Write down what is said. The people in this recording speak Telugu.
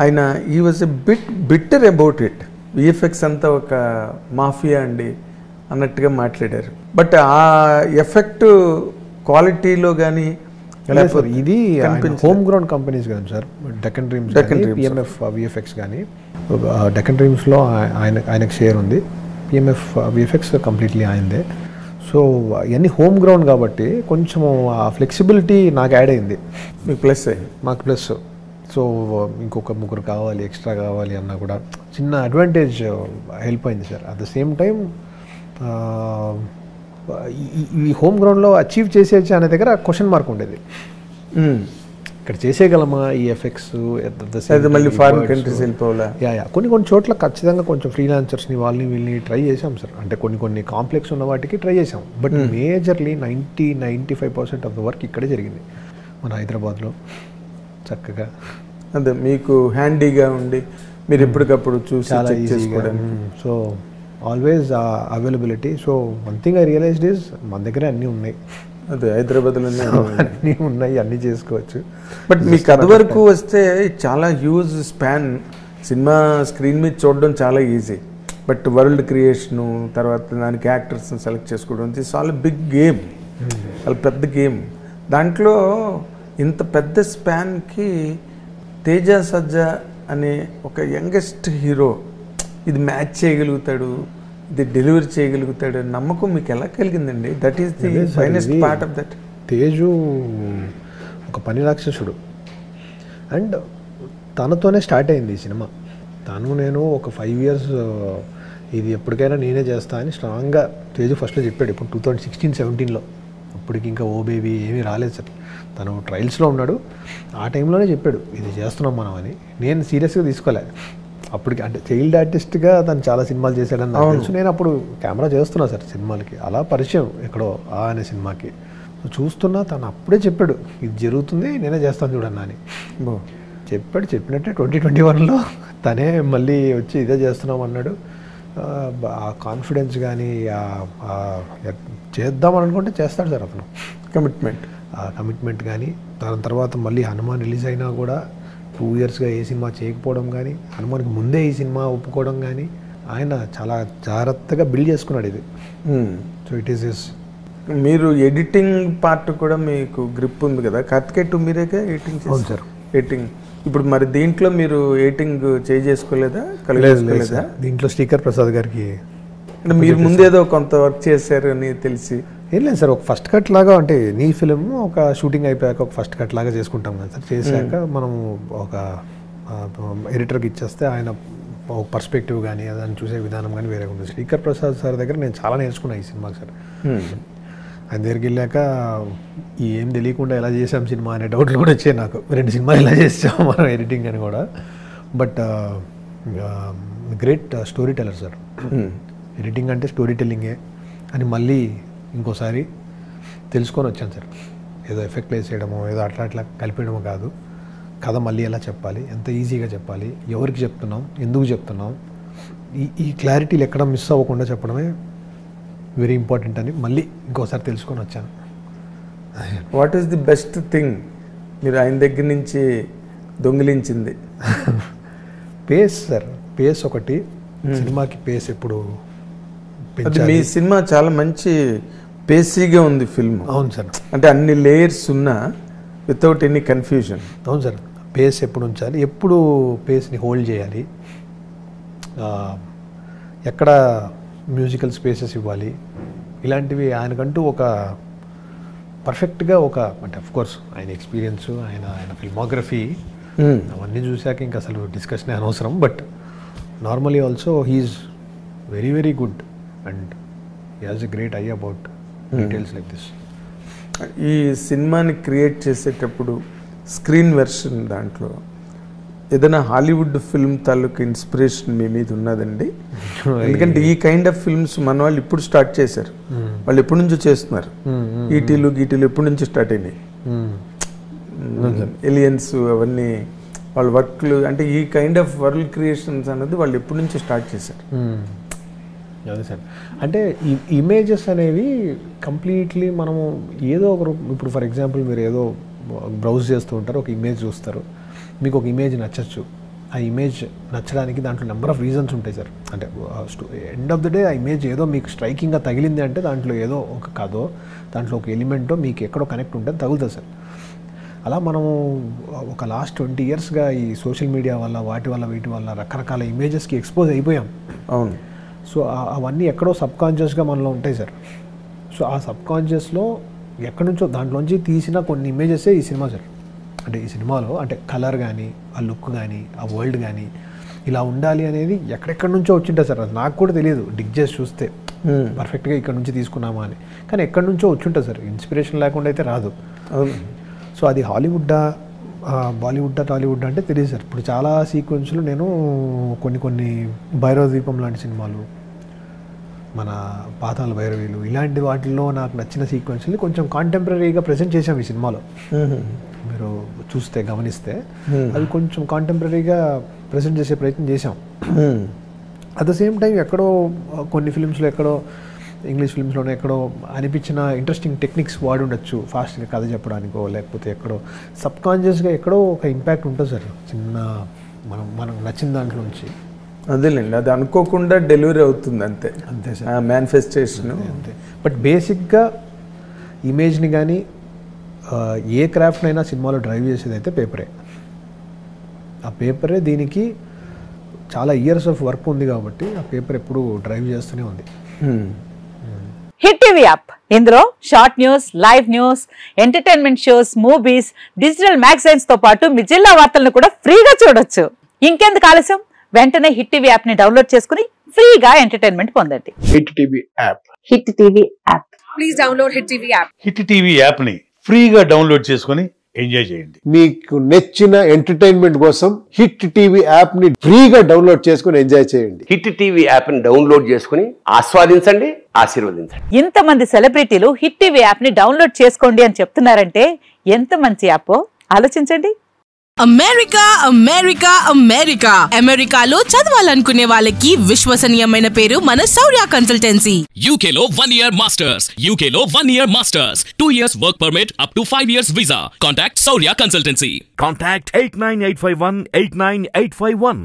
ఆయన ఈ was a bitter about it. VFX అంతా ఒక మాఫియా అండి అన్నట్టుగా మాట్లాడారు. బట్ ఆ ఎఫెక్ట్ క్వాలిటీలో కానీ ఇది హోమ్ గ్రౌండ్ కంపెనీస్ కానీ sir, Deccan dreams, PMF VFX కానీ. డెక్కన్ డ్రీమ్స్లో ఆయనకు షేర్ ఉంది, పిఎంఎఫ్ విఎఫ్ఎక్స్ కంప్లీట్లీ ఆయనదే. సో ఇవన్నీ హోమ్ గ్రౌండ్ కాబట్టి కొంచెం ఆ ఫ్లెక్సిబిలిటీ నాకు యాడ్ అయింది, మీకు ప్లస్ మాకు ప్లస్. సో ఇంకొక ముగ్గురు కావాలి, ఎక్స్ట్రా కావాలి అన్నా కూడా చిన్న అడ్వాంటేజ్ హెల్ప్ అయింది sir. At the same time ఈ హోమ్ గ్రౌండ్లో అచీవ్ చేసేయచ్చు అనే దగ్గర క్వశ్చన్ మార్క్ ఉండేది. ఇక్కడ చేసేయగలమా ఈ ఎఫెక్ట్స్, మళ్ళీ ఫారిన్ కంట్రీస్ వెళ్ళిపోవాలా. కొన్ని చోట్ల ఖచ్చితంగా కొంచెం ఫ్రీలాన్సర్స్ని వాళ్ళని వీళ్ళని ట్రై చేసాం సార్. అంటే కొన్ని కాంప్లెక్స్ ఉన్న వాటికి ట్రై చేసాం. But majorly 90-95% of the work ఇక్కడే జరిగింది మన హైదరాబాద్లో. చక్కగా అదే మీకు హ్యాండీగా ఉండి మీరు ఎప్పటికప్పుడు చూసి చాలా ఈజీగా. So always availability. So one thing I realised is మన దగ్గర అన్నీ ఉన్నాయి. అదే హైదరాబాద్లో అన్నీ ఉన్నాయి, అన్నీ చేసుకోవచ్చు. బట్ మీ కథ వరకు వస్తే చాలా హ్యూజ్ స్పాన్. సినిమా స్క్రీన్ మీద చూడడం చాలా ఈజీ, బట్ వరల్డ్ క్రియేషను తర్వాత దానికి యాక్టర్స్ని సెలెక్ట్ చేసుకోవడం దిస్ ఆల్ బిగ్ గేమ్, చాలా పెద్ద గేమ్. దాంట్లో ఇంత పెద్ద స్పాన్కి తేజ సజ్జా అనే ఒక యంగెస్ట్ హీరో ఇది మ్యాచ్ చేయగలుగుతాడు, ఇది డెలివరీ చేయగలుగుతాడు నమ్మకం మీకు ఎలా కలిగిందండి? That is the finest part of that. Teju ఒక పని రాక్షసుడు, అండ్ తనతోనే స్టార్ట్ అయింది ఈ సినిమా. నేను ఒక 5 years ఇది ఎప్పటికైనా నేనే చేస్తా అని స్ట్రాంగ్గా తేజు ఫస్ట్లో చెప్పాడు. ఇప్పుడు 2016-17లో అప్పటికి ఇంకా ఓ బేబీ ఏమీ రాలేదు సార్. తను ట్రయల్స్లో ఉన్నాడు. ఆ టైంలోనే చెప్పాడు ఇది చేస్తున్నాం మనం అని. నేను సీరియస్గా తీసుకోలేదు అప్పటికి. అంటే చైల్డ్ ఆర్టిస్ట్గా తను చాలా సినిమాలు చేశాడని నాకు తెలుసు. నేను అప్పుడు కెమెరా చేస్తున్నా సార్ సినిమాలకి, అలా పరిచయం ఎక్కడో అనే సినిమాకి చూస్తున్నా. తను అప్పుడే చెప్పాడు ఇది జరుగుతుంది నేనే చేస్తాను చూడన్నా అని చెప్పినట్టే 2021లో తనే మళ్ళీ వచ్చి ఇదే చేస్తున్నాం అన్నాడు. ఆ కాన్ఫిడెన్స్ కానీ చేద్దామని అనుకుంటే చేస్తాడు సార్ అతను. కమిట్మెంట్ కానీ దాని తర్వాత మళ్ళీ హనుమాన్ రిలీజ్ అయినా కూడా 2 yearsగా ఏ సినిమా చేయకపోవడం కానీ, హనుమాన్కి ముందే ఈ సినిమా ఒప్పుకోవడం కానీ ఆయన చాలా జాగ్రత్తగా బిల్డ్ చేసుకున్నాడు ఇది. సో ఇట్ ఈస్ మీరు ఎడిటింగ్ పార్ట్ కూడా మీకు గ్రిప్ ఉంది కదా, కార్తికేయ 2 మీరేగా ఎడిటింగ్ చేశారు సార్. ఎడిటింగ్ ఇప్పుడు మరి దీంట్లో మీరు ఎడిటింగ్ చేసుకోలేదా? కలిగేసుకోలేదా? దీంట్లో శ్రీకర్ ప్రసాద్ గారికి అంటే మీరు ముందేదో కొంత వర్క్ చేశారు అని తెలిసి. ఏం లేదు సార్, ఒక ఫస్ట్ కట్ లాగా, అంటే నీ ఫిలిం ఒక షూటింగ్ అయిపోయాక ఒక ఫస్ట్ కట్ లాగా చేసుకుంటాం కదా సార్. చేశాక మనం ఒక ఎడిటర్కి ఇచ్చేస్తే ఆయన ఒక పర్స్పెక్టివ్ కానీ దాన్ని చూసే విధానం కానీ వేరే ఉంటుంది. శ్రీకర్ ప్రసాద్ సార్ దగ్గర నేను చాలా నేర్చుకున్నాను ఈ సినిమాకి సార్. ఆయన దగ్గరికి వెళ్ళాక ఏం తెలియకుండా ఎలా చేసాం సినిమా అనే డౌట్లు కూడా వచ్చాయి నాకు. 2 సినిమాలు ఎలా చేసాం మనం ఎడిటింగ్ అని కూడా. But great story teller sir. Editing అంటే స్టోరీ టెల్లింగే అని మళ్ళీ ఇంకోసారి తెలుసుకొని వచ్చాను సార్. ఏదో ఎఫెక్ట్ వేసేయడమో ఏదో అట్లా కలిపేయడమో కాదు, కథ మళ్ళీ ఎలా చెప్పాలి, ఎంత ఈజీగా చెప్పాలి, ఎవరికి చెప్తున్నాం, ఎందుకు చెప్తున్నాం, ఈ క్లారిటీలు ఎక్కడ మిస్ అవ్వకుండా చెప్పడమే వెరీ ఇంపార్టెంట్ అని మళ్ళీ ఇంకోసారి తెలుసుకొని వచ్చాను. What is the best thing మీరు ఆయన దగ్గర నుంచి దొంగిలించింది? Pace sir. పేస్ ఒకటి, సినిమాకి పేస్ ఎప్పుడు పెంచాలి. మీ సినిమా చాలా మంచి పేసీగా ఉంది ఫిల్మ్. అవును సార్. అంటే అన్ని లేయర్స్ ఉన్నా వితౌట్ ఎనీ కన్ఫ్యూజన్. అవును సార్. పేస్ ఎప్పుడు ఉంచాలి, ఎప్పుడు పేస్ని హోల్డ్ చేయాలి, ఎక్కడ మ్యూజికల్ స్పేసెస్ ఇవ్వాలి, ఇలాంటివి ఆయనకంటూ ఒక పర్ఫెక్ట్గా అంటే అఫ్కోర్స్ ఆయన ఎక్స్పీరియన్స్, ఆయన ఫిల్మోగ్రఫీ అవన్నీ చూశాక ఇంకా అసలు డిస్కషన్ అనవసరం. But normally also he's very very good and he has a great eye about details like this. ఈ సినిమాని క్రియేట్ చేసేటప్పుడు స్క్రీన్ వెర్షన్ దాంట్లో ఏదైనా హాలీవుడ్ ఫిల్మ్ తాలూకు ఇన్స్పిరేషన్ మీ మీద ఉన్నదండి? ఎందుకంటే ఈ కైండ్ ఆఫ్ ఫిల్మ్స్ మన వాళ్ళు ఇప్పుడు స్టార్ట్ చేశారు, వాళ్ళు ఎప్పటి నుంచో చేస్తున్నారు. ఈటీలు గీటీలు ఎప్పటి నుంచి స్టార్ట్ అయినాయి, ఎలియన్స్ అవన్నీ వాళ్ళ వర్క్లు. అంటే ఈ కైండ్ ఆఫ్ వరల్డ్ క్రియేషన్స్ అనేది వాళ్ళు ఎప్పటి నుంచో స్టార్ట్ చేశారు. అదే సార్. అంటే ఈ ఇమేజెస్ అనేవి కంప్లీట్లీ మనము ఏదో ఒక ఇప్పుడు ఫర్ ఎగ్జాంపుల్ మీరు ఏదో బ్రౌజ్ చేస్తూ ఉంటారు, ఒక ఇమేజ్ చూస్తారు, మీకు ఒక ఇమేజ్ నచ్చచ్చు, ఆ ఇమేజ్ నచ్చడానికి దాంట్లో నెంబర్ ఆఫ్ రీజన్స్ ఉంటాయి సార్. అంటే ఎండ్ ఆఫ్ ద డే ఆ ఇమేజ్ ఏదో మీకు స్ట్రైకింగ్గా తగిలింది అంటే దాంట్లో ఏదో ఒక కథో దాంట్లో ఒక ఎలిమెంటో మీకు ఎక్కడో కనెక్ట్ ఉంటుంది తగులుతుంది సార్. అలా మనము ఒక లాస్ట్ 20 yearsగా ఈ సోషల్ మీడియా వల్ల వీటి వల్ల రకరకాల ఇమేజెస్కి ఎక్స్పోజ్ అయిపోయాం. అవును. సో అవన్నీ ఎక్కడో సబ్కాన్షియస్గా మనలో ఉంటాయి సార్. సో ఆ సబ్కాన్షియస్లో ఎక్కడి నుంచో దాంట్లోంచి తీసిన కొన్ని ఇమేజెసే ఈ సినిమా సార్. అంటే ఈ సినిమాలో అంటే కలర్ కానీ ఆ లుక్ కానీ ఆ వరల్డ్ కానీ ఇలా ఉండాలి అనేది ఎక్కడెక్కడి నుంచో వచ్చింటుంది సార్. అది నాకు కూడా తెలియదు డిగ్ చేసి చూస్తే పర్ఫెక్ట్గా ఇక్కడ నుంచి తీసుకున్నామా అని. కానీ ఎక్కడి నుంచో వచ్చింటుంది సార్. ఇన్స్పిరేషన్ లేకుండా అయితే రాదు. సో అది హాలీవుడ్డా బాలీవుడ్డా టాలీవుడ్ అంటే తెలియదు సార్. ఇప్పుడు చాలా సీక్వెన్స్లు నేను కొన్ని భైరవ ద్వీపం లాంటి సినిమాలు, మన పాతాళ భైరవీలు, ఇలాంటి వాటిల్లో నాకు నచ్చిన సీక్వెన్స్ని కొంచెం కాంటెంపరీగా ప్రజెంట్ చేసాం ఈ సినిమాలో. మీరు చూస్తే గమనిస్తే అవి కొంచెం కాంటెంపరీగా ప్రజెంట్ చేసే ప్రయత్నం చేసాం. అట్ ద సేమ్ టైం ఎక్కడో కొన్ని ఫిల్మ్స్లో ఎక్కడో ఇంగ్లీష్ ఫిల్మ్స్లోనే ఎక్కడో అనిపించిన ఇంట్రెస్టింగ్ టెక్నిక్స్ వాడి ఉండొచ్చు ఫాస్ట్గా కథ చెప్పడానికో, లేకపోతే ఎక్కడో సబ్కాన్షియస్గా ఎక్కడో ఒక ఇంపాక్ట్ ఉంటుంది సార్ చిన్న మనం నచ్చిన దాంట్లోంచి. అదేలేండి, అది అనుకోకుండా డెలివరీ అవుతుంది అంతే సార్, మేనిఫెస్టేషన్ అంతే. బట్ బేసిక్గా ఇమేజ్ని కానీ ఏ క్రాఫ్ట్నైనా సినిమాలో డ్రైవ్ చేసేది అయితే పేపరే. ఆ పేపరే దీనికి చాలా ఇయర్స్ ఆఫ్ వర్క్ ఉంది కాబట్టి ఆ పేపర్ ఎప్పుడు డ్రైవ్ చేస్తూనే ఉంది. హిట్ టీవీ యాప్, ఇందులో short news, live news, entertainment shows, movies, digital magazines తో పాటు మీ జిల్లా వార్తలను కూడా ఫ్రీగా చూడొచ్చు. ఇంకెందుకు ఆలస్యం, వెంటనే హిట్ టీవీ యాప్ ని డౌన్లోడ్ చేసుకుని ఫ్రీగా ఎంటర్టైన్మెంట్ పొందండి. Hit TV app. Hit TV app. Please download hit TV app. Hit TV app ని ఫ్రీగా డౌన్లోడ్ చేసుకుని ఎంజాయ్ చేయండి. మీకు నచ్చిన ఎంటర్టైన్మెంట్ కోసం హిట్ టీవీ యాప్ ని ఫ్రీగా డౌన్లోడ్ చేసుకుని ఎంజాయ్ చేయండి. హిట్ టీవీ యాప్ ని డౌన్లోడ్ చేసుకుని ఆస్వాదించండి, ఆశీర్వదించండి. ఇంతమంది సెలబ్రిటీలు హిట్ టీవీ యాప్ ని డౌన్లోడ్ చేసుకోండి అని చెప్తున్నారంటే ఎంత మంచి యాప్ ఆలోచించండి. అమెరికా అమెరికా అమెరికా అమెరికాలో చదవాలనుకునే వాళ్ళకి విశ్వసనీయమైన పేరు మన శౌర్య కన్సల్టెన్సీ. UK లో 1 year masters, UK లో 1 year masters, 2 years work permit up to 5 years visa. Contact Saurya Consultancy. Contact 89851 89851.